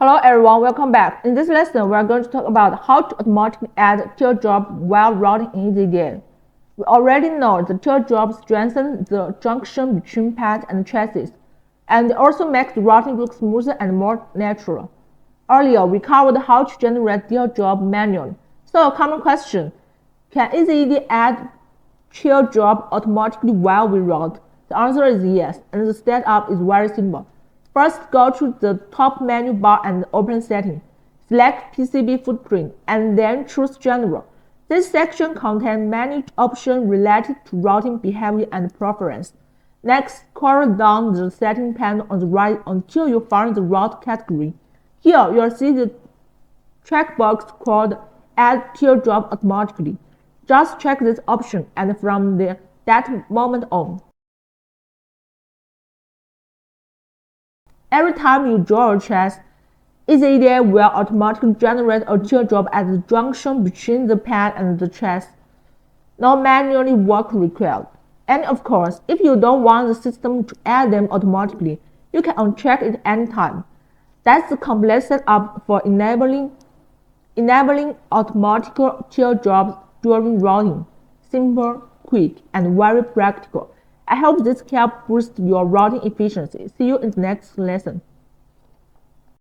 Hello everyone, welcome back. In this lesson, we are going to talk about how to automatically add teardrop while routing in EasyEDA. We already know the teardrop strengthens the junction between pad and chassis, and also makes the routing look smoother and more natural. Earlier, we covered how to generate teardrop manually. So a common question, can EasyEDA add teardrop automatically while we route? The answer is yes, and the setup is very simple. First, go to the top menu bar and open Settings. Select PCB footprint, and then choose General. This section contains many options related to routing behavior and preference. Next, scroll down the setting panel on the right until you find the route category. Here, you'll see the checkbox called Add Teardrop Automatically. Just check this option, and from that moment on, every time you draw a trace, EasyEDA will automatically generate a teardrop at the junction between the pad and the trace. No manual work required. And of course, if you don't want the system to add them automatically, you can uncheck it anytime. That's the complete setup for enabling automatic teardrops during routing. Simple, quick, and very practical. I hope this helps boost your routing efficiency. See you in the next lesson.